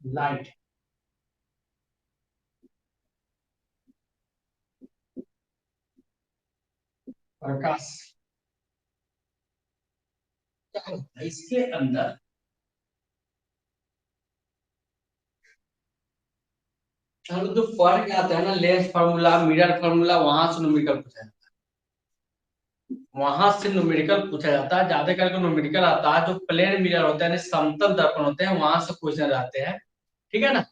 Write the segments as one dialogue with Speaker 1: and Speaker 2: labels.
Speaker 1: Light, प्रकाश, क्या होता है इसके अंदर? चलो जो फर्क आता है ना, लेंस फार्मूला, मिरर फार्मूला, वहां से न्यूमेरिकल पूछा जाता है। वहां से न्यूमेरिकल पूछा जाता है, ज्यादा करके न्यूमेरिकल आता है जो प्लेन मिरर होते हैं, समतल दर्पण होते हैं, वहां से क्वेश्चन आते हैं। ठीक है ना?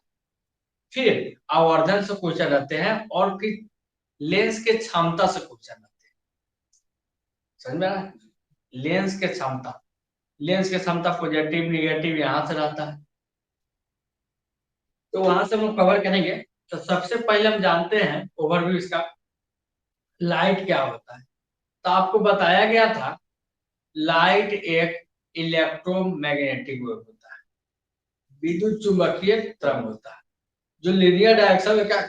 Speaker 1: फिर आवर्धन से क्वेश्चन आते हैं, और फिर लेंस के क्षमता से क्वेश्चन आते हैं। समझ में आ रहा है? लेंस के क्षमता, लेंस की क्षमता पॉजिटिव निगेटिव यहाँ से रहता है, तो वहां से हम लोग कवर करेंगे। तो सबसे पहले हम जानते हैं ओवरव्यू इसका, लाइट क्या होता है। तो आपको बताया गया था, लाइट एक इलेक्ट्रोमैग्नेटिक वेव होता है, विद्युत चुंबकीय तरंग होता है, जो लीनियर डायरेक्शन में क्या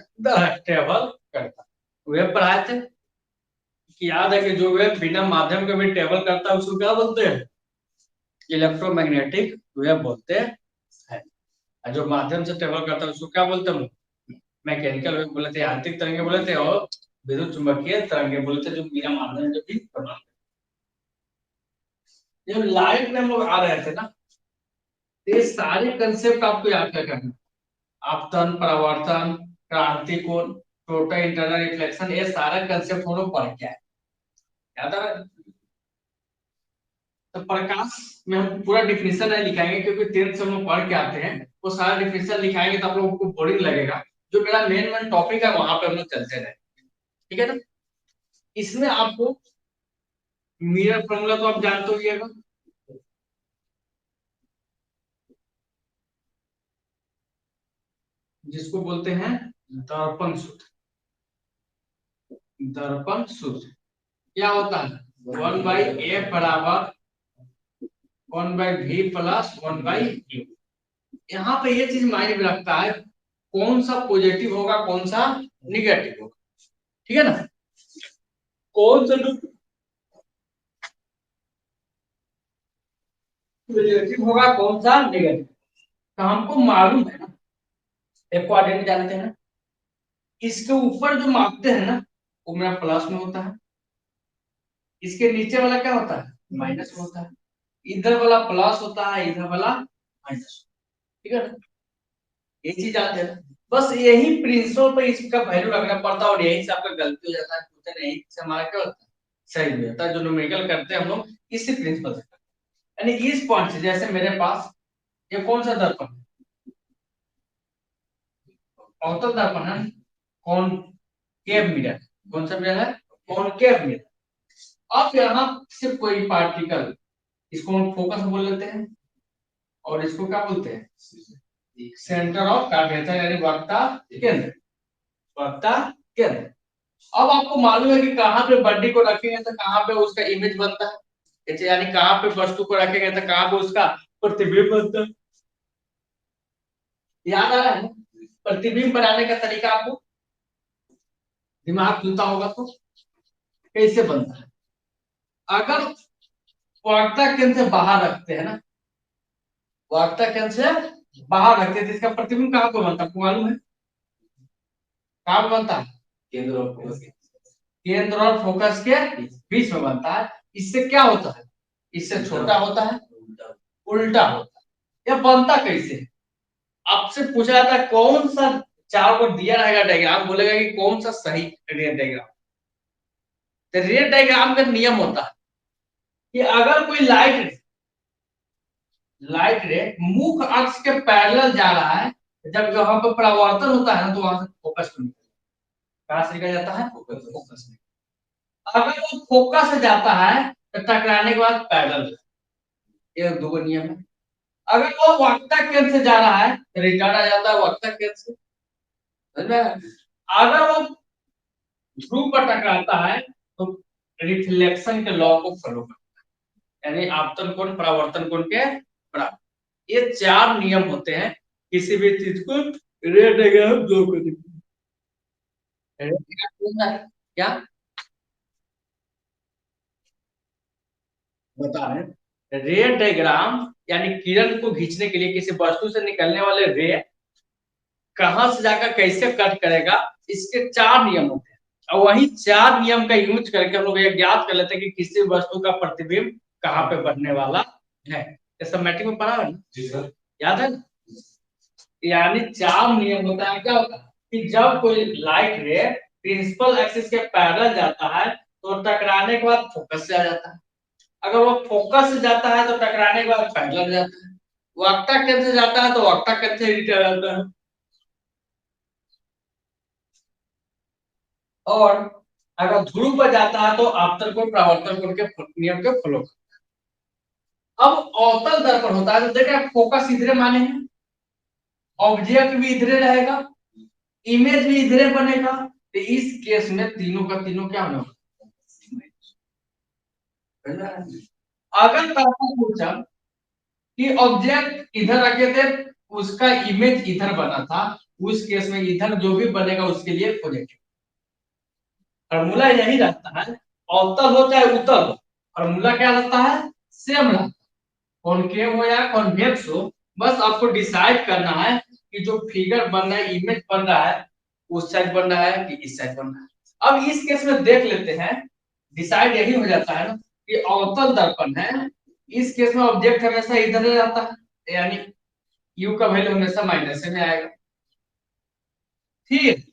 Speaker 1: ट्रेवल करता है। वेव पढ़ाए थे कि याद है कि जो वेव बिना माध्यम के भी ट्रेवल करता है उसको क्या बोलते हैं? इलेक्ट्रोमैग्नेटिक वेव बोलते हैं। जो माध्यम से ट्रेवल करता है उसको क्या बोलते हैं? मैकेनिकल वेव बोले थे, यांत्रिक तरंगे बोले थे, और विद्युत चुंबकीय तरंगे बोले थे, जो बिना माध्यम के भी ट्रेवल। जब लाइट में हम लोग आ रहे थे ना, ये सारे कंसेप्ट आपको याद क्या करना, आपतन, परावर्तन, क्रांति कोण, टोटल इंटरनल रिफ्लेक्शन, ये सारा कंसेप्ट हम लोग पढ़ के आए। याद आ रहा है? तो प्रकाश में हम पूरा डिफिनेशन नहीं लिखाएंगे, क्योंकि 10th से हम लोग पढ़ के आते हैं, वो सारा डिफिनेशन लिखाएंगे तो आप लोगों को बोरिंग लगेगा। जो मेरा मेन मेन टॉपिक है वहां पे हम लोग चलते रहे। ठीक है ना? इसमें आपको मिरर फॉर्मूला तो आप जानते होइएगा, जिसको बोलते हैं दर्पण सूत्र। दर्पण सूत्र क्या होता है? 1/f बराबर 1/v प्लस 1/u। यहाँ पे ये चीज मायने में रखता है, कौन सा पॉजिटिव होगा कौन सा निगेटिव होगा। ठीक है ना? कौन सा पॉजिटिव होगा कौन सा निगेटिव, तो हमको मालूम है ना, एक कोऑर्डिनेट जानते हैं ना, इसके ऊपर जो मापते हैं ना वो मेरा प्लस में होता है, इसके नीचे वाला क्या होता है? माइनस में होता है। इधर वाला प्लस होता है, इधर वाला माइनस। ठीक है ना? ये चीज आते हैं। बस यही प्रिंसिपल पे इसका वैल्यू रखना पड़ता है, और यही से आपका गलती हो जाता है, क्वेश्चन यही से हमारा क्या होता है, सही हो जाता है। जो न्यूमेरिकल करते हैं हम लोग इसी प्रिंसिपल से करते हैं। यानी इस पॉइंट से, जैसे मेरे पास ये कौन सा दर्पण है? अवतल दर्पण है, कॉनकेव मिरर। कौन सा मिरर है? Concave mirror. अब यहाँ से कोई पार्टिकल, इसको हम फोकस बोल लेते हैं, और इसको क्या बोलते हैं? सेंटर ऑफ कर्वेचर, यानी वक्रता केंद्र। वक्रता केंद्र। अब आपको मालूम है कि कहाँ पे बॉडी को रखेंगे तो कहाँ पे उसका इमेज बनता है, यानी कहाँ पे वस्तु को रखेंगे तो कहाँ पे उसका प्रतिबिंब बनता है। याद आ रहा है? प्रतिबिंब बनाने का तरीका आपको दिमाग खुलता होगा तो कैसे बनता है? अगर वक्रता केंद्र से बाहर रखते हैं ना, वक्रता केंद्र से बाहर रखते हैं तो इसका प्रतिबिंब कहाँ पे बनता है आपको मालूम है? कहाँ पे बनता है? केंद्र और फोकस के, केंद्र और फोकस के बीच में बनता है। इससे क्या होता है? इससे छोटा होता है, उल्टा होता है। यह बनता कैसे है? आपसे पूछा जाता है कौन सा, चारों को दिया रहेगा डायग्राम, बोलेगा कि कौन सा सही रेड डायग्राम। तो रेड डायग्राम का नियम होता है कि अगर कोई लाइट लाइट रे मुख्य अक्ष के पैरेलल जा रहा है, जब वहां पर परावर्तन होता है ना तो वहां से फोकस में कहां से निकल जाता है? फोकस में। अगर वो फोकस से जाता है तो टकराने के बाद पैरेलल, ये दो नियम है। अगर वो वक्रता केंद्र से जा रहा है तो रिटर्न आ जाता है वक्रता केंद्र से। समझ में? अगर वो ध्रुव पर टकराता है तो रिफ्लेक्शन के लॉ को फॉलो करता है, यानी आपतन कोण परावर्तन कोण के बराबर। ये चार नियम होते हैं किसी भी चीज को रेड डायग्राम ड्रॉ करने के लिए। क्या बता रहे हैं? रे डायग्राम यानी किरण को खींचने के लिए किसी वस्तु से निकलने वाले रे कहां से जाकर कैसे कट करेगा, इसके 4 नियम होते हैं। और वही 4 नियम का यूज करके हम लोग ये ज्ञात कर लेते हैं कि किसी वस्तु का प्रतिबिंब कहाँ पे बनने वाला है। ये सब मैट्रिक में पढ़ा है ना? जी सर। याद है ना? यानी 4 नियम होता है। क्या होता है कि जब कोई लाइट रे प्रिंसिपल एक्सिस के पैरेलल जाता है तो टकराने के बाद फोकस से आ जाता है। अगर वो फोकस से जाता है तो टकराने के बाद पैरेलल जाता है। वक्ता केंद्र से जाता है तो वक्ता केंद्र से रिटर्न आता है। और अगर ध्रुव पर जाता है तो आपतन कोण परावर्तन कोण के नियम के फॉलो। अब अवतल दर्पण होता है तो देखा फोकस इधरे माने हैं, ऑब्जेक्ट भी इधरे रहेगा, इमेज भी इधरे बनेगा। तो इस केस में तीनों का तीनों क्या होगा? अगर पूछा कि ऑब्जेक्ट इधर रखे थे, उसका इमेज इधर बना था, उस केस में इधर जो भी बनेगा उसके लिए पॉजिटिव। फॉर्मूला यही रहता है, अवतल हो चाहे उत्तल हो, फॉर्मूला क्या रहता है? सेम रहता है। कॉनकेव हो या कॉन्वेक्स हो, बस आपको डिसाइड करना है कि जो फिगर बन रहा है, इमेज बन रहा है, उस साइड बन रहा है कि इस साइड बन रहा है। अब इस केस में देख लेते हैं, डिसाइड यही हो जाता है ना कि अवतल दर्पण है। इस केस में ऑब्जेक्ट हमेशा इधर रहता है, यानी यू का वैल्यू हमेशा माइनस में आएगा। फिर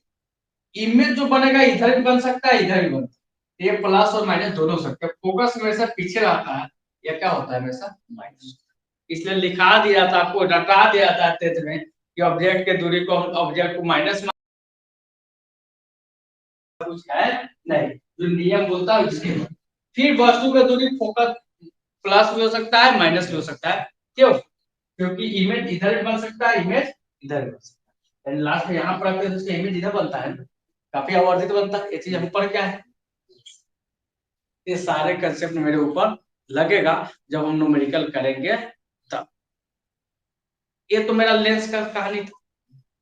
Speaker 1: इमेज जो बनेगा इधर भी बन सकता है, इधर भी बन सकता है। ये प्लस और माइनस दोनों हो सकते हैं। फोकस हमेशा पीछे रहता है, या क्या होता है हमेशा माइनस। इसलिए लिखा दिया था आपको, डटा दिया था टेंथ में कि ऑब्जेक्ट के दूरी को ऑब्जेक्ट को माइनस कुछ है नहीं, जो नियम बोलता है उसके। फिर वस्तु की दूरी फोकस प्लस भी हो सकता है, माइनस भी हो सकता है। क्यों? क्योंकि इमेज इधर भी बन सकता है, इमेज इधर भी बन सकता है। लास्ट में यहाँ पर आते हैं तो उसका इमेज इधर बनता है, काफी आवर्धित बनता है। ये चीज हम पर क्या है, ये सारे कंसेप्ट मेरे ऊपर लगेगा जब हम न्यूमेरिकल करेंगे तब। ये तो मेरा लेंस का कहानी था।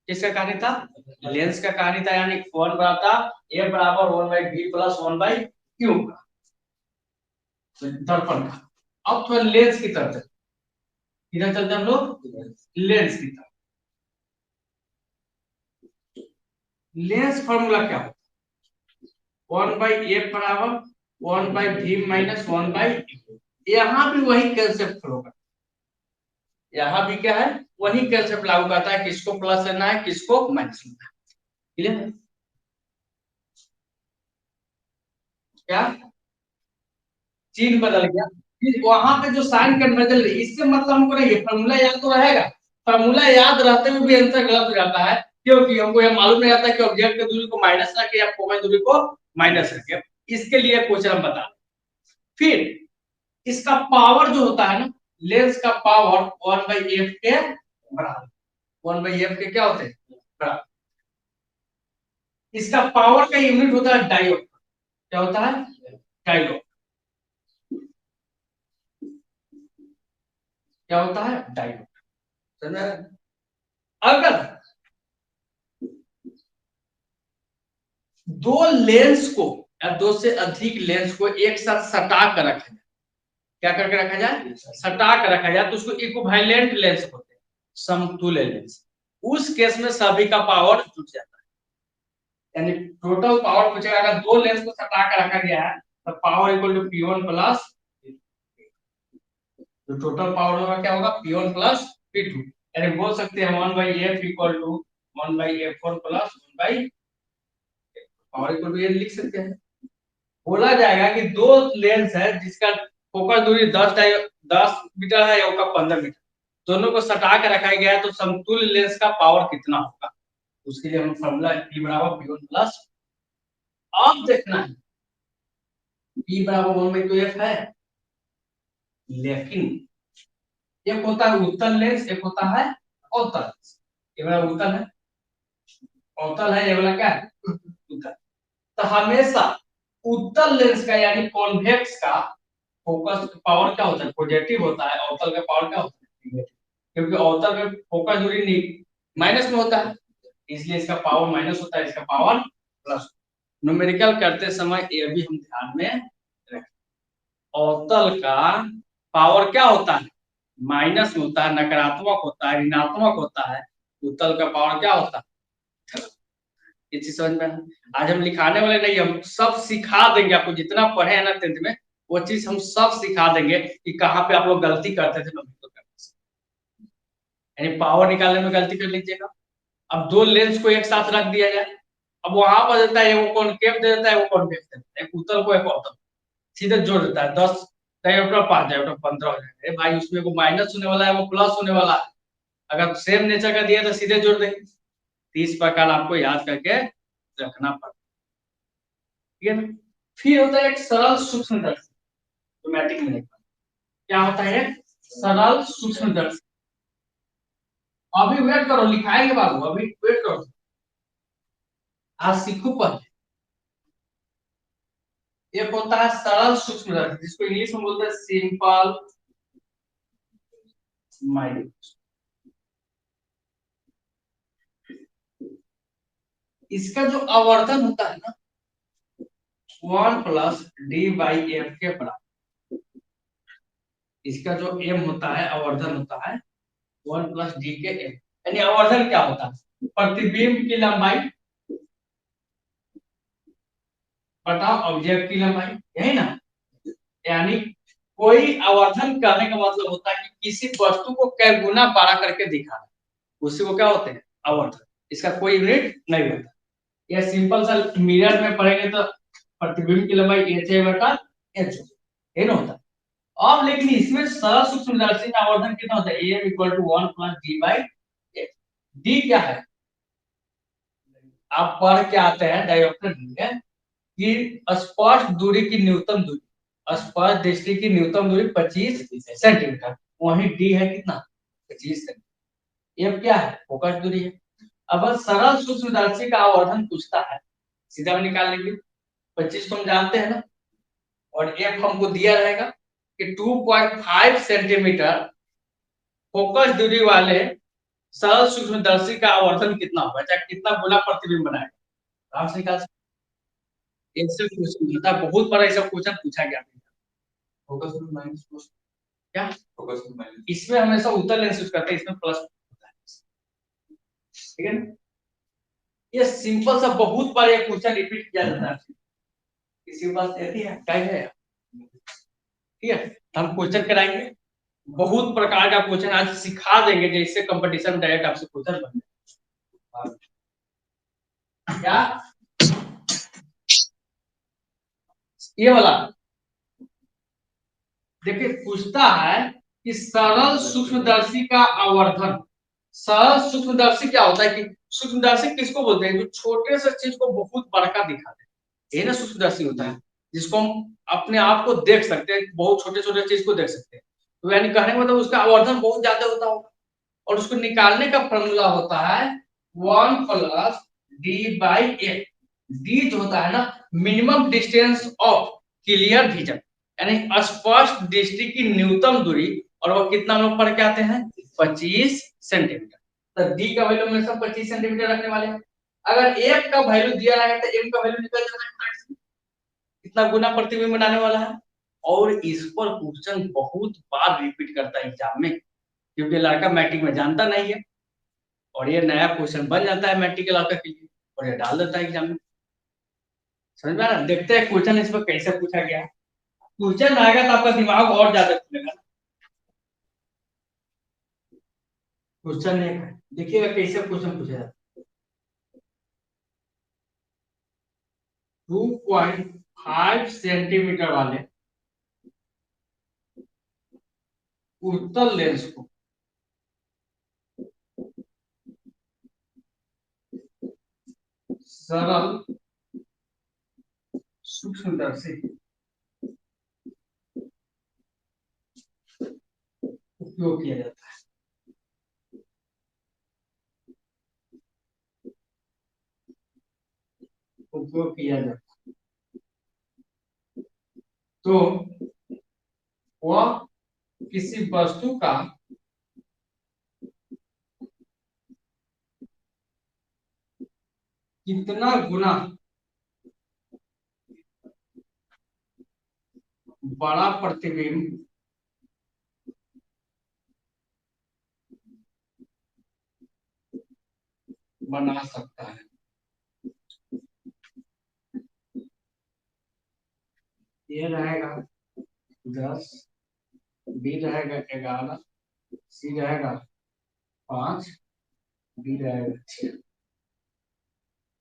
Speaker 1: किसका कहानी था? लेंस का कहानी था। यानी वन बना था ए बराबर 1/v प्लस 1/q का, दर्पण का। अब थोड़ा लेंस की तरफ चलते, इधर चलते हम लोग लेंस की तरफ। लेंस फॉर्मूला क्या होता है? 1/a बराबर 1/v माइनस 1/q। यहाँ भी वही कंसेप्ट फॉलो करता है। यहाँ भी क्या है, वही कंसेप्ट लागू करता है, किसको प्लस लेना है, किसको माइनस लेना है। क्लियर? क्या चिन्ह बदल गया, फिर वहां पे जो साइन कन्वर्जन, इससे मतलब हमको नहीं, फॉर्मूला याद तो रहेगा। फॉर्मूला याद रहते हुए भी आंसर गलत हो जाता है, क्योंकि हमको यह मालूम नहीं आता कि ऑब्जेक्ट की दूरी को माइनस रखे या फोकस दूरी को माइनस रखे। इसके लिए क्वेश्चन हम बता। फिर इसका पावर जो होता है ना, लेंस का पावर 1/f के बराबर। 1/f के क्या होते हैं? बराबर। इसका पावर का यूनिट होता है डायोड। क्या होता है? डायोड। क्या होता है? डायोड। समझ? अगर दो लेंस को या दो से अधिक लेंस को एक साथ सटा कर रखा जाए, क्या करके रखा जाए? सटा कर रखा जाए, तो उसको इक्विवेलेंट लेंस बोलते हैं, समतुल्य लेंस। उस केस में सभी का पावर जुट जाता है। यानी टोटल पावर पूछेगा, अगर दो लेंस को सटा कर रखा गया है तो power equal to P1 plus, तो टोटल पावर होगा क्या होगा? P1 plus P2। यानी बोल सकते हैं 1/f equal to 1/f1 plus 1/, power equal to ये लिख सकते हैं। बोला जाएगा कि दो लेंस है जिसका फोकस दूरी 10 मीटर है, या 15 मीटर, दोनों को सटा के रखा गया है, तो समतुल्य लेंस का पावर कितना होगा? उसके लिए हम फॉर्मूला P बराबर P1 प्लस। अब देखना है P बराबर 1/2f है, लेकिन एक होता है उत्तल लेंस, एक होता है अवतल लेंस। ये वाला उत्तल है, अवतल है, ये वाला क्या है? उत्तल। तो हमेशा उत्तल लेंस का यानी कॉन्वेक्स का फोकस पावर क्या होता है? पॉजिटिव होता है। अवतल का पावर क्या होता है? नेगेटिव। क्योंकि अवतल में फोकस दूरी माइनस में होता है, इसलिए इसका पावर माइनस होता है, इसका पावर प्लस। न्यूमेरिकल करते समय ये भी हम ध्यान में रखें। अवतल का पावर क्या होता है, माइनस में होता है, नकारात्मक होता है, ऋणात्मक होता है। उत्तल का पावर क्या होता है, ये चीज समझ में आज हम लिखाने वाले नहीं, हम सब सिखा देंगे आपको, जितना पढ़े हैं ना 10th में वो चीज हम सब सिखा देंगे कि कहाँ पे आप लोग गलती करते थे, तो यानी पावर निकालने में गलती कर लीजिएगा। अब दो लेंस को एक साथ रख दिया जाए, अब वहां पर देता है वो कॉनकेव दे देता है, वो कॉन्वेक्स दे देता है, एक उत्तल को एक अवतल, सीधे जोड़ देता है 10 डायोप्टर 5 डायोप्टर 15 हो जाएगा। अरे भाई उसमें वो माइनस होने वाला है, वो प्लस होने वाला है, अगर सेम नेचर का दिया तो सीधे जोड़ देंगे। 30 प्रकार आपको याद करके रखना पड़ता है, ठीक है ना। फिर होता है एक सरल सूक्ष्मदर्शी, ऑटोमेटिक में क्या होता है, सरल सूक्ष्मदर्शी। अभी वेट करो, लिखाएंगे बाबू, अभी वेट करो, आज सीखो पहले। एक होता है सरल सूक्ष्मदर्शी, जिसको इंग्लिश में बोलते हैं सिंपल माइक्रोस्कोप। इसका जो आवर्धन होता है ना 1+d/f के बराबर, इसका जो m होता है आवर्धन होता है 1+d के m। यानी आवर्धन क्या होता है, प्रतिबिंब की लंबाई बटा ऑब्जेक्ट की लंबाई, यही ना। यानी कोई आवर्धन करने का मतलब होता है कि किसी वस्तु को कई गुना बड़ा करके दिखाना, उसी को क्या होते हैं, आवर्धन। इसका कोई यूनिट नहीं होता। यह सिंपल सा मिरर में पढ़ेंगे तो प्रतिबिंब की लंबाई h है बटा h, ये ना होता है। अब लेकिन इसमें सरल सूक्ष्मदर्शी में आवर्धन कितना होता है, m = 1+d/h। d क्या है, आप पढ़ के आते हैं डायोप्टर में कि स्पर्श दूरी की न्यूनतम दूरी, स्पर्श दृष्टि की न्यूनतम दूरी 25 सेंटीमीटर, वहीं डी है कितना, 25 सेंटीमीटर। ये क्या है, फोकस दूरी है। अब सरल सूक्ष्मदर्शी का आवर्धन पूछता है, सीधा हम निकाल लेंगे, 25 को हम जानते हैं ना, और एफ हमको दिया रहेगा कि 2.5 सेंटीमीटर फोकस दूरी वाले सरल सूक्ष्मदर्शी का आवर्धन कितना होगा, चाहे कितना गुना प्रतिबिंब बनाएगा, आप से निकाल सकते हैं। इससे क्वेश्चन होता है, बहुत बड़ा ऐसा क्वेश्चन पूछा गया फोकस दूरी माइनस क्या, फोकस दूरी माइनस, इसमें हमेशा उत्तल लेंस यूज करते हैं, इसमें प्लस होता है, ठीक है ना। ये सिंपल सा बहुत बार ये क्वेश्चन रिपीट किया जाता है, किसी के पास ऐसी है टाइम है, ठीक है, हम क्वेश्चन कराएंगे, बहुत प्रकार का क्वेश्चन आज सिखा देंगे, जिससे कंपटीशन डायरेक्ट आपसे क्वेश्चन बन क्या, ये वाला देखिए पूछता है कि सरल सूक्ष्मदर्शी का आवर्धन। सरल सूक्ष्मदर्शी क्या होता है, कि सूक्ष्मदर्शी किसको बोलते हैं, जो छोटे से चीज को बहुत बड़का दिखाते हैं, ये ना सूक्ष्मदर्शी होता है, जिसको हम अपने आप को देख सकते हैं, बहुत छोटे छोटे चीज को देख सकते हैं। तो यानी कहने का मतलब उसका आवर्धन बहुत ज्यादा होता होगा, और उसको निकालने का फॉर्मूला होता है 1+d/a। डी जो होता है ना, minimum distance of clear vision, यानी स्पष्ट दृष्टि की न्यूनतम दूरी, और वो कितना हम लोग पढ़ के आते हैं, 25 सेंटीमीटर। तो डी का वैल्यू हमेशा 25 सेंटीमीटर रखने वाले हैं। अगर एफ का वैल्यू दिया है तो एम का वैल्यू निकल जाता है, कितना गुना प्रतिबिंब बनाने वाला है। और इस पर क्वेश्चन बहुत बार रिपीट करता है एग्जाम में, क्योंकि लड़का मैट्रिक में जानता नहीं है, और ये नया क्वेश्चन बन जाता है मैट्रिक के लड़का के लिए, और ये डाल देता है एग्जाम में। समझ में आ रहा, देखते हैं क्वेश्चन इस पर कैसे पूछा गया। क्वेश्चन आएगा तो आपका दिमाग और ज्यादा खुलेगा। क्वेश्चन एक है, देखिएगा कैसे क्वेश्चन पूछा जाता है। 2.5 सेंटीमीटर वाले उत्तल लेंस को सरल सूक्ष्मदर्शी उपयोग किया जाता है। उपयोग किया जाता है तो वह किसी वस्तु का कितना गुना बड़ा प्रतिबिंब बना सकता है। ये रहेगा 10, बी रहेगा 11, सी रहेगा 5, डी रहेगा 6।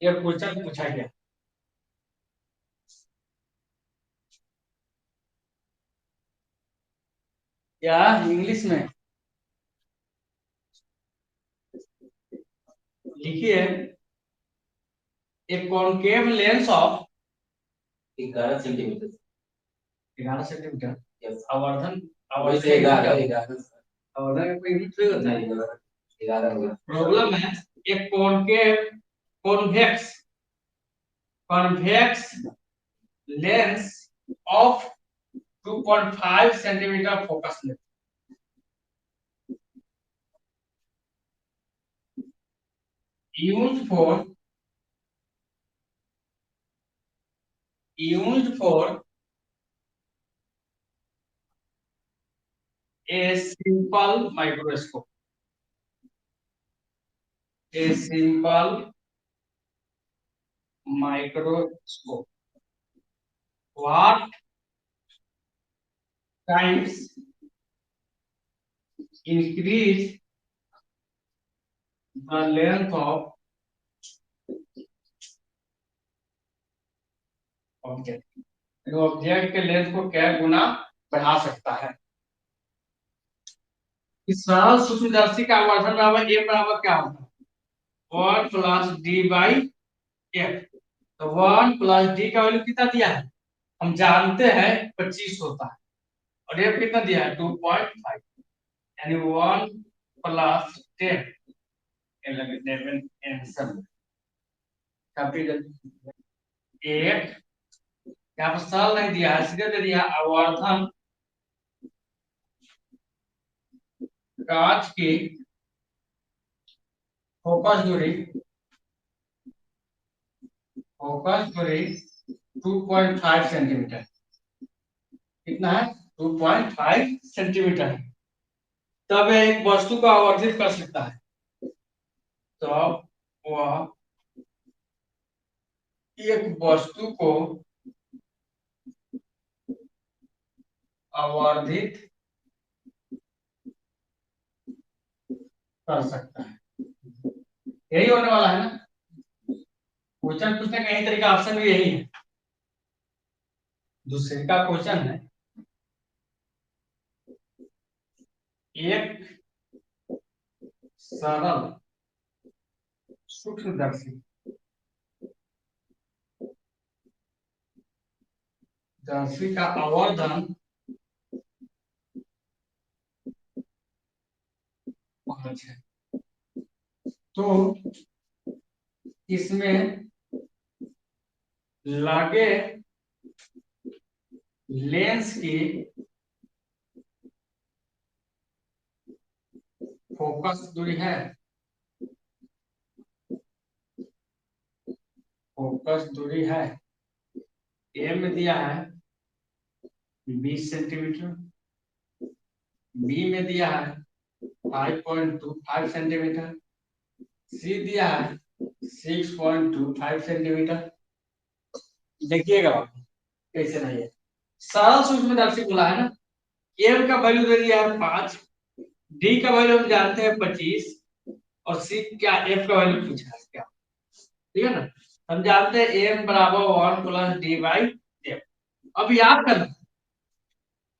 Speaker 1: ये क्वेश्चन पूछा गया। क्या इंग्लिश में लिखिए, ए concave lens of
Speaker 2: 11 centimetre.
Speaker 1: 11 centimetre.
Speaker 2: Yes.
Speaker 1: आवर्धन
Speaker 2: वैसे 11
Speaker 1: आवर्धन का कोई यूनिट नहीं होता है।
Speaker 2: 11 होगा।
Speaker 1: प्रॉब्लम है, एक convex convex lens of 2.5 centimetre focus length used for a simple microscope. A simple microscope. What times increase the length of object? Object के लेंथ को क्या गुना बढ़ा सकता है? इस सरल सूक्ष्मदर्शी का आवर्धन बराबर ए बराबर क्या होगा? 1 प्लस डी बाई एफ। तो 1 प्लस डी का वैल्यू कितना दिया है? हम जानते हैं 25 होता है, और एफ कितना दिया है? 2.5, यानी 1 प्लस 10 11 आंसर। काफी जल्दी एक यहाँ पर सरल नहीं दिया है, सीधे दे दिया आवर्धन कांच की फोकस दूरी 2.5 सेंटीमीटर। कितना है? 2.5 सेंटीमीटर है। तब एक वस्तु को आवर्धित कर सकता है, तो वह एक वस्तु को आवर्धित कर सकता है। यही होने वाला है ना क्वेश्चन पूछने का, यही तरीका, ऑप्शन भी यही है। दूसरे का क्वेश्चन है, एक सरल सूक्ष्मदर्शी दर्शी का आवर्धन 5 है, तो इसमें लगे लेंस की फोकस दूरी है, फोकस दूरी है ए में दिया है 20 सेंटीमीटर, बी में दिया है 5.25 सेंटीमीटर, सी दिया है 6.25 सेंटीमीटर। देखिएगा कैसे नहीं है। सरल सूक्ष्मदर्शी बोला है ना, एम का वैल्यू दे दिया है 5, डी का वैल्यू हम जानते हैं 25, और सी क्या एफ का वैल्यू पूछा है क्या? ठीक है ना, हम जानते हैं एम बराबर 1 प्लस डी बाई एफ। अब याद करना,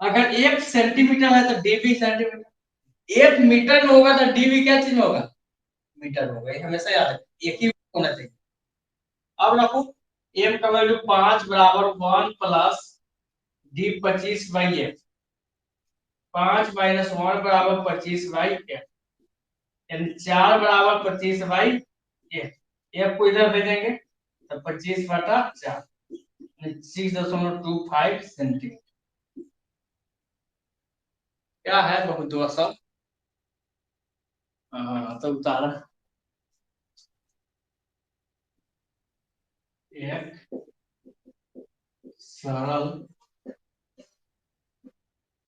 Speaker 1: अगर एफ सेंटीमीटर है तो डी भी सेंटीमीटर, एफ मीटर में होगा तो डी भी क्या चीज में होगा? मीटर में होगा। ये हमेशा याद है, एक ही होना चाहिए। अब रखो, एम का वैल्यू 5 बराबर 1 plus D 25 by F, 5 minus 1 बराबर 25 बाई एफ, यानी 4 बराबर 25 बाई एफ। एफ को इधर भेजेंगे तो 25/4, 6.25 सेंटीमीटर। क्या है बहुत दुआ सब। हाँ तो उतारा एक सरल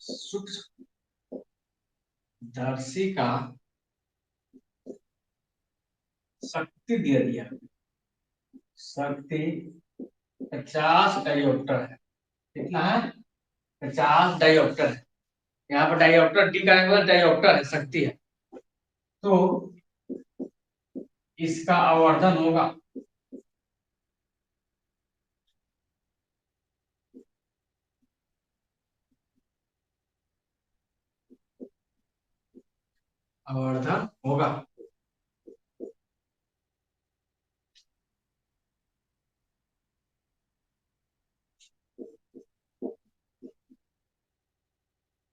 Speaker 1: सूक्ष्म दर्शी का शक्ति दे दिया, शक्ति 50 डायोप्टर है। कितना है? 50 डायोप्टर है। यहाँ पर डायोप्टर डी का मतलब डायोप्टर है, शक्ति है। तो इसका आवर्धन होगा आवर्धन होगा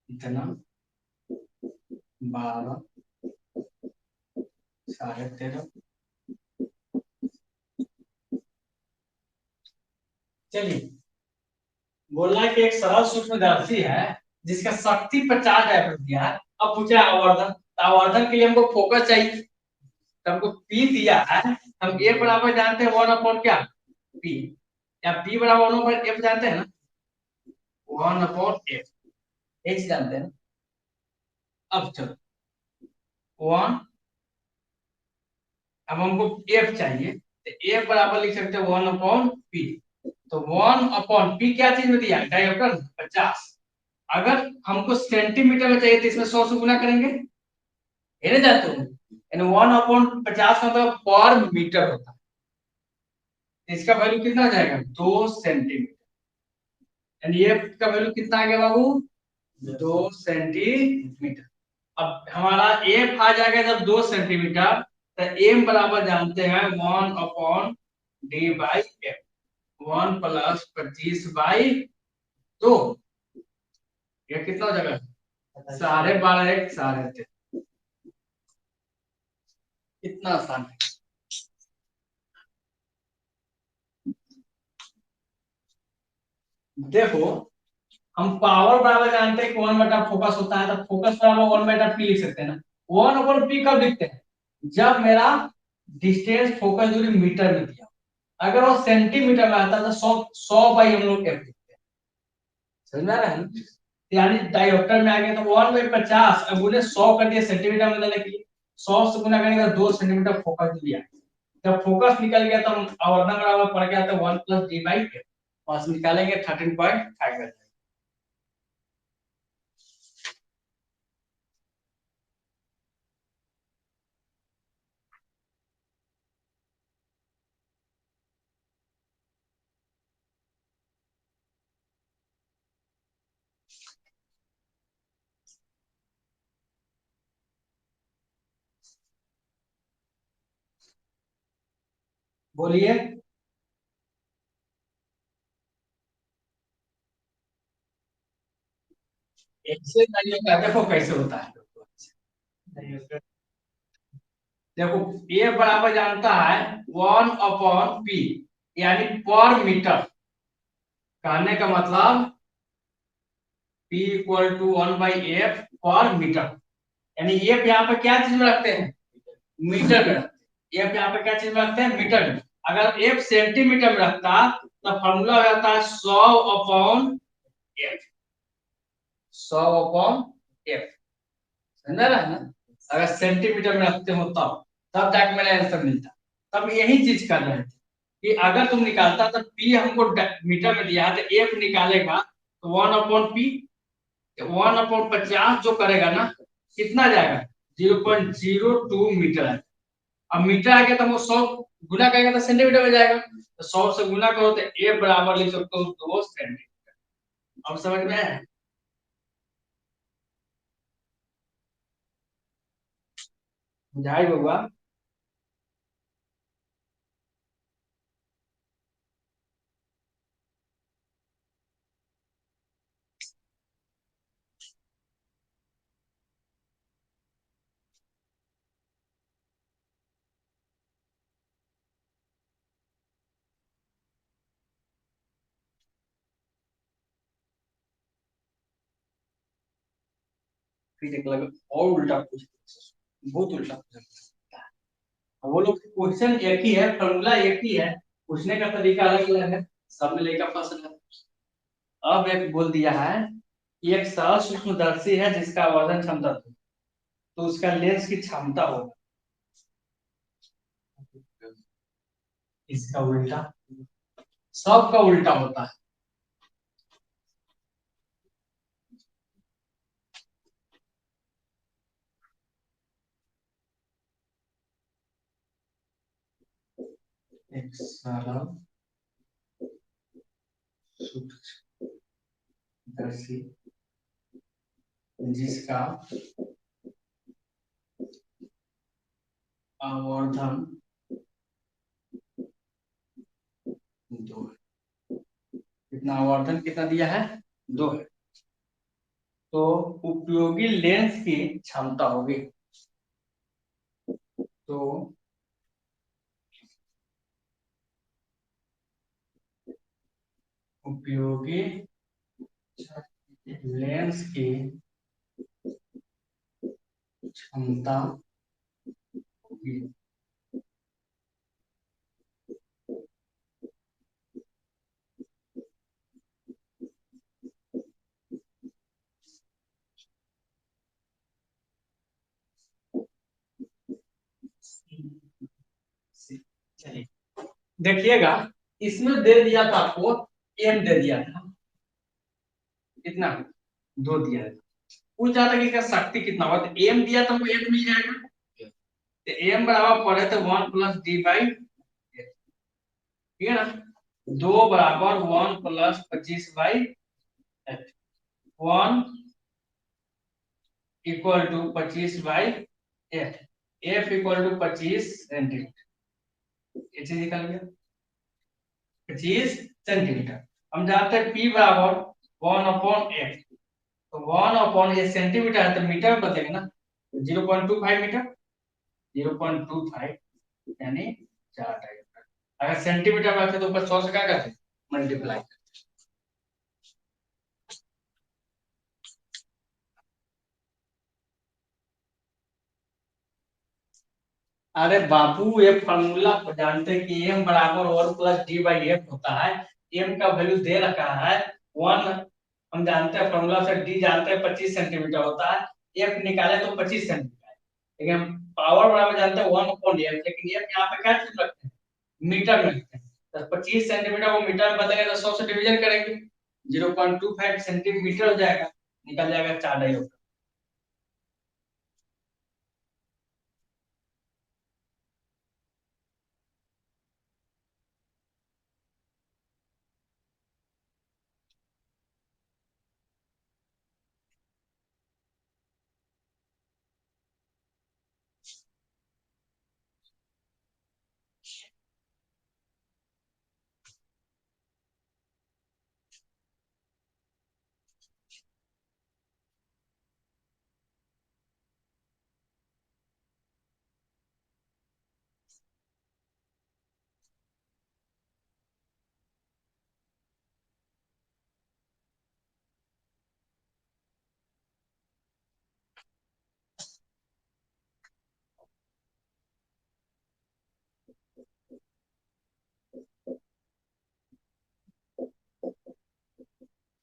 Speaker 1: इतना 12 13.5। चलिए, बोलना है कि एक सरल सूक्ष्मदर्शी है जिसका शक्ति 50 डायोप्टर दिया है। अब पूछा आवर्धन, तो आवर्धन के लिए हमको फोकस चाहिए, तो हमको पी दिया है। हम ए बराबर जानते हैं 1 क्या, पी, या पी बराबर 1/f जानते हैं ना, 1/f, एच जानते हैं ना। अब चलो 1, अब हमको एफ चाहिए, तो एफ बराबर लिख सकते हैं 1/p। तो 1/p क्या चीज में दिया, डायोप्टर 50। अगर हमको सेंटीमीटर में चाहिए तो इसमें 100 से गुना करेंगे, ये नहीं जानते हो, यानी 1/50 मतलब पर मीटर होता है। इसका वैल्यू कितना आ जाएगा, 2 सेंटीमीटर। यानी ये का वैल्यू कितना आ गया बाबू, 2 सेंटीमीटर। अब हमारा एफ आ जाएगा जब 2 सेंटीमीटर, तो एम बराबर जानते हैं 1/d/f, 1 + 25/2। ये कितना हो जाएगा, 12.5 1 13.5। इतना आसान है। देखो, हम पावर बराबर जानते हैं कि 1/फोकस होता है, तो फोकस बराबर 1/p लिख सकते हैं ना। 1/p कब लिखते हैं, जब मेरा डिस्टेंस फोकस दूरी मीटर में दिया, अगर वो सेंटीमीटर में आता तो 100 हम लोग एफ लिखते हैं। समझ में आ रहा है ना? यानी डायोप्टर में आ गया तो 1/50, अब बोले 100 कर दिया सेंटीमीटर में बदलने के लिए, 100 से गुना करेंगे तो 2 सेंटीमीटर फोकस दूरी आ गया। जब फोकस निकल गया तो आवर्धन बराबर पड़ गया तो 1 + d/f, और निकालेंगे 13.5। बोलिए, ऐसे नहीं होता है, देखो कैसे होता है। देखो, ए बराबर जानता है 1/p, यानी पर मीटर। कहने का मतलब p = 1/f पर मीटर। यानी एफ यहाँ पे क्या चीज में रखते हैं, मीटर में रखते हैं। एफ यहाँ पे क्या चीज में रखते हैं, मीटर में। अगर एफ सेंटीमीटर में रखता तो फॉर्मूला हो जाता है 100/f, 100/f। समझ रहा है ना? अगर सेंटीमीटर में रखते हो तब तब जाके मेरा आंसर मिलता। तब यही चीज कर रहे थे कि अगर तुम निकालता तो पी हमको मीटर में दिया है, तो एफ निकालेगा तो 1/p, 1/50 जो करेगा ना, कितना जाएगा, 0.02 मीटर है। अब मीटर आ गया तो वो 100 गुना करेगा तो सेंटीमीटर में जाएगा, तो 100 से गुना करो तो एफ बराबर लिख सकते हो 2 सेंटीमीटर। अब समझ में आया? बुझाई होगा। फिर एक लगे और उल्टा पूछ, बहुत उल्टा पूछ। वो लोग क्वेश्चन एक ही है, फॉर्मूला एक ही है, पूछने का तरीका अलग अलग है, सब में लेकर फंस है। अब एक बोल दिया है कि एक सरल सूक्ष्मदर्शी है जिसका आवर्धन क्षमता 2, तो उसका लेंस की क्षमता होगा इसका उल्टा, सब का उल्टा होता है। एक सरल सूक्ष्मदर्शी जिसका आवर्धन 2 है। कितना आवर्धन कितना दिया है? 2 है। तो उपयोगी लेंस की क्षमता होगी, तो उपयोगी लेंस की क्षमता होगी चलिए देखिएगा, इसमें दे दिया था आपको, एम दे दिया था, कितना? 2 दिया था। पूछ रहा था कि इसका शक्ति कितना होगा, तो एम दिया तो हमको 1 मिल जाएगा। तो एम बराबर पड़े तो 1 प्लस डी बाई, ठीक है ना? 2 बराबर 1 plus 25/8, 1 equal to 25/8, F equal to 25 centimetre, ये चीज निकल गया 25 सेंटीमीटर। हम जानते हैं पी बराबर 1/8, तो 1/, ये सेंटीमीटर है तो मीटर में बदलेगा ना, 0.25 मीटर, 0.25 यानी 4 डायमीटर। अगर सेंटीमीटर में आते तो ऊपर 100 से क्या करते, मल्टीप्लाई। अरे बाबू, ये फॉर्मूला जानते हैं कि एम बराबर 1 प्लस डी बाई एफ होता है। एम का वैल्यू दे रखा है 1, हम जानते हैं फॉर्मूला से, डी जानते हैं 25 सेंटीमीटर होता है, एफ निकाले तो 25 सेंटीमीटर, लेकिन हम पावर बराबर जानते हैं 1/f, लेकिन एफ यहाँ पे क्या चीज रखते हैं, मीटर में रखते हैं। तो 25 सेंटीमीटर को मीटर में बदलेंगे तो 100 से डिवीजन करेंगे, 0.25 सेंटीमीटर हो जाएगा, निकल जाएगा 4 डायोमीटर।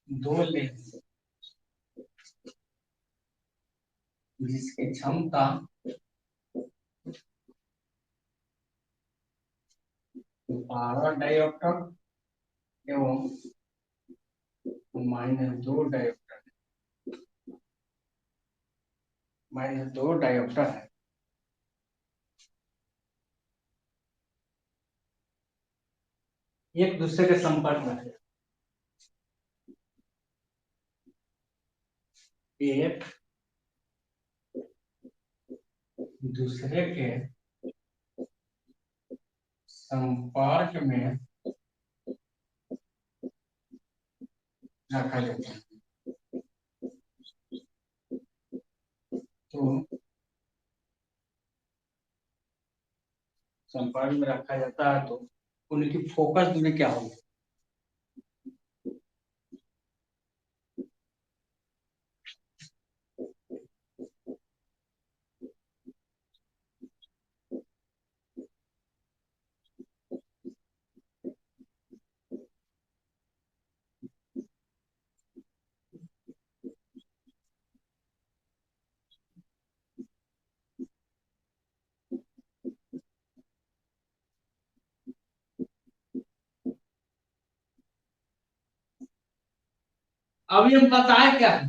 Speaker 1: दो लेंस जिसकी क्षमता 12 डायोप्टर एवं -2 डायोप्टर, -2 डायोप्टर है, एक दूसरे के संपर्क में है। एक दूसरे के संपर्क में रखा जाता है, तो संपर्क में रखा जाता है तो उनकी फोकस दूरी क्या होगी? अभी हम बताए क्या है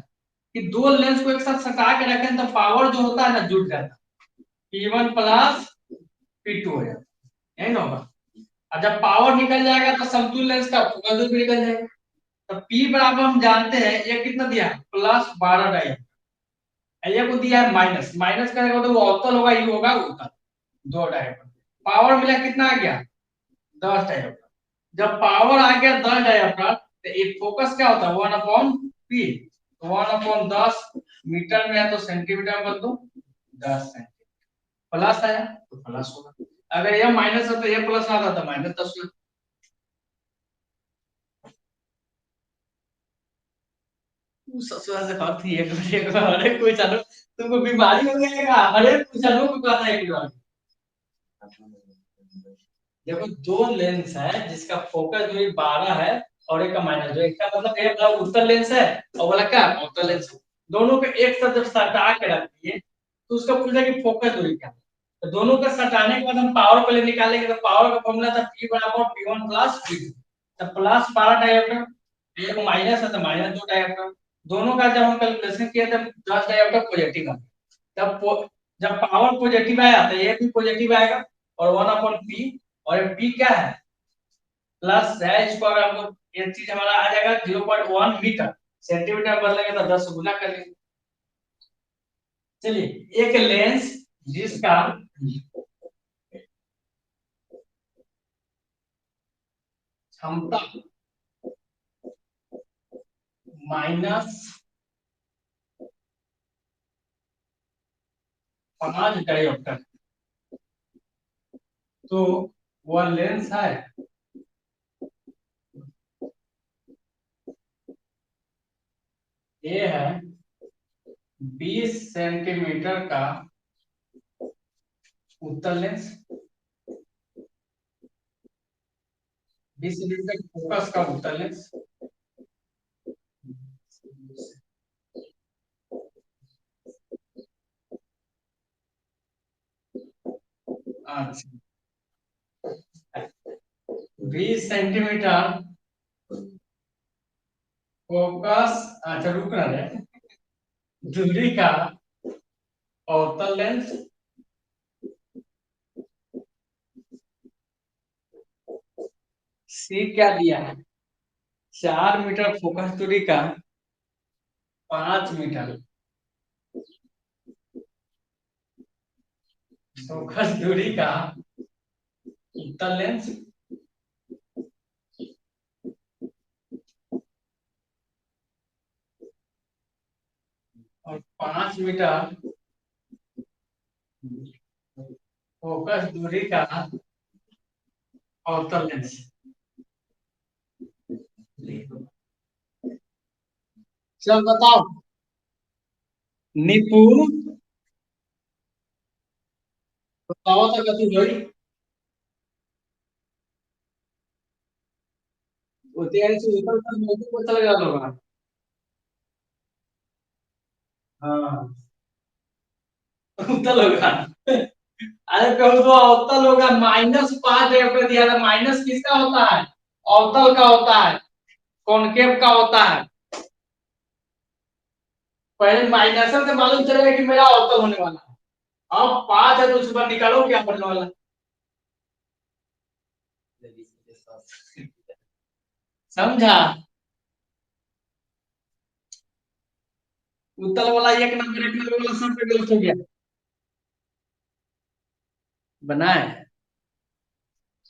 Speaker 1: कि दो लेंस को एक साथ सटा के रखें तो पावर जो होता है ना जुड़ जाता है, P1 प्लस P2 हो जाता है, यही ना होगा। और जब पावर निकल जाएगा तो समतुल्य लेंस का फोकस दूरी भी निकल जाएगा। तो P बराबर हम जानते हैं ये कितना दिया है +12 डायोप्टर, ये को दिया है माइनस, माइनस करेगा तो वो अवतल होगा, ये होगा उत्तल, 2 डायोप्टर। पावर मिला कितना आ गया 10 डायोप्टर। जब पावर आ गया 10 डायोप्टर तो एक फोकस क्या होता है 1/P, 1/10 मीटर में है तो सेंटीमीटर में बदलो 10 सेंटीमीटर। प्लस आया तो प्लस होगा, अगर ये माइनस है तो ये प्लस आता तो -10 होगा। ससुराल से बात थी एक बार अरे कोई चलो तुमको बीमारी हो गया क्या, अरे कोई चलो को कहता है एक बार। देखो दो लेंस है जिसका फोकस दूरी 12 है और एक का माइनस, जो एक का मतलब एक उत्तल लेंस है और वाला क्या अवतल लेंस है। दोनों को एक साथ जब सटा के रखिए तो उसका पूछा कि फोकस दूरी क्या है। तो दोनों का सटाने के बाद हम पावर पहले निकालेंगे, तो पावर का फॉर्मूला था P बराबर P1 प्लस P2। तो +12 डायोप्टर, एक माइनस है तो -2 डायोप्टर। दोनों का जब हम कैलकुलेशन किया तब 10 डायोप्टर पॉजिटिव आ गया। जब पावर पॉजिटिव आया तो ये भी पॉजिटिव आएगा और 1/P, और P क्या है प्लस है, इसको अगर हमको ये चीज हमारा आ जाएगा 0.1 मीटर, सेंटीमीटर बदलेंगे तो 10 से गुना कर लेंगे। चलिए एक लेंस जिसका क्षमता -5 डायोप्टर, तो वह लेंस है ये है 20 सेंटीमीटर का उत्तल लेंस, 20 सेंटीमीटर फोकस का उत्तल लेंस। अच्छा 20 सेंटीमीटर फोकस, अच्छा रुकना है, दूरी का अवतल लेंस सी क्या दिया है 4 मीटर फोकस दूरी का 5 मीटर फोकस दूरी का उत्तल लेंस और 5 मीटर फोकस दूरी का अवतल लेंस। चल बताओ निपुण, बताओ तो कथी होई वो तैयारी से ऊपर तक नोटी को चले गया होगा। हाँ उत्तल होगा, अरे कहूँ तो अवतल होगा, -5 पे दिया था, माइनस किसका होता है अवतल का होता है, कॉनकेव का होता है। पहले माइनस से मालूम चलेगा कि मेरा अवतल होने वाला है, अब 5 है तो उसके बाद निकालो क्या बनने वाला है। समझा, उत्तल वाला एक नंबर, एक नंबर वाला सब पे गलत हो गया बनाए।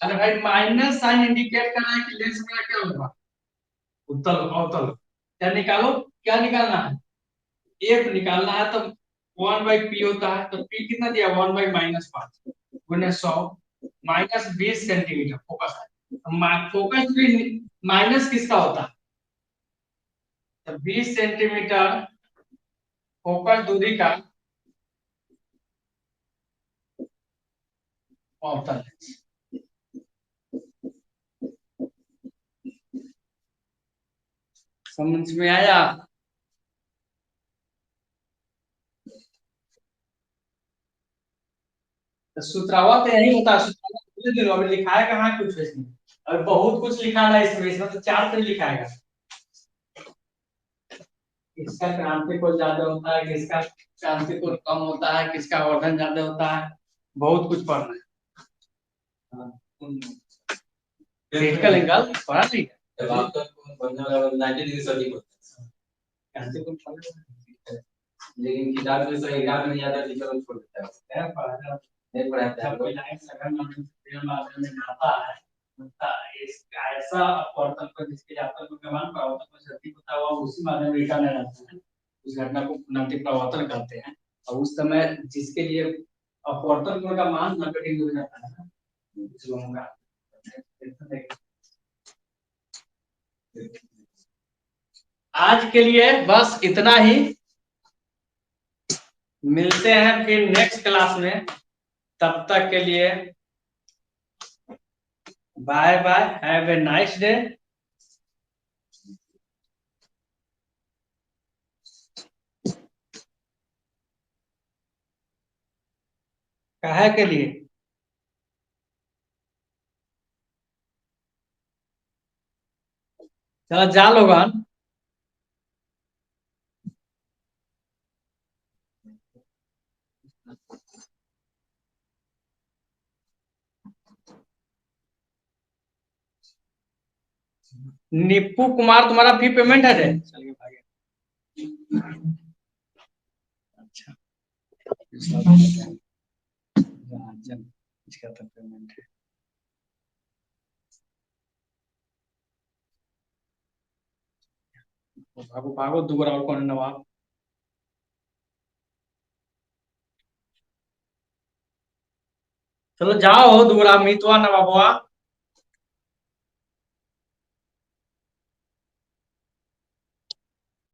Speaker 1: अरे भाई माइनस साइन इंडिकेट कर रहा है कि लेंस मेरा क्या होगा उत्तल अवतल। क्या निकालो, क्या निकालना है एफ निकालना है, तो 1/P होता है, तो P कितना दिया 1/-5 गुने 100 -20 सेंटीमीटर फोकस है, फोकस भी माइनस किसका होता है, तो 20 सेंटीमीटर फोकस दूरी का अवतल। समझ में आया। तो सूत्रावा तो यही होता है, सूत्रावा पूरे दिन अभी लिखा है कहाँ कुछ इसमें, अभी बहुत कुछ लिखा है इसमें, इसमें तो 4 पेज लिखा है। किसका क्रांतिकुल ज्यादा होता है, किसका क्रांतिकुल कम होता है, किसका वर्धन ज्यादा होता है, बहुत कुछ पढ़ना है। क्रिटिकल एंगल पढ़ा नहीं है?
Speaker 2: जब आपका बनने वाला 90 डिग्री सटीक होता
Speaker 1: क्रांतिकुल पढ़ा
Speaker 2: है, लेकिन किताब में से एग्जाम में नहीं आता, टीचर उसको छोड़ देता है।
Speaker 1: है, पढ़ा
Speaker 2: नहीं पढ़ाता है
Speaker 1: जब कोई लाइन सघन माध्यम में जाता है, इस ऐसा अपवर्तन पर जिसके जातक का मान प्रवर्तन पर शक्ति होता हुआ उसी माध्यम में रिटर्न रहता है, उस घटना को पुनरावृत्ति प्रवर्तन कहते हैं। और उस समय जिसके लिए अपवर्तन कोण का मान 90 डिग्री हो जाता है ना, उस लोगों का आज के लिए बस इतना ही। मिलते हैं फिर नेक्स्ट क्लास में, तब तक के लिए bye bye, have a nice day. काहे के लिए? चलो जा लोगन। निप्पू कुमार तुम्हारा फी पेमेंट है रे? चलिए भागे। अच्छा इसका तो पेमेंट है। भागो भागो, दूर और कौन है नवाब? चलो जाओ दूर, मितवा नवाबवा।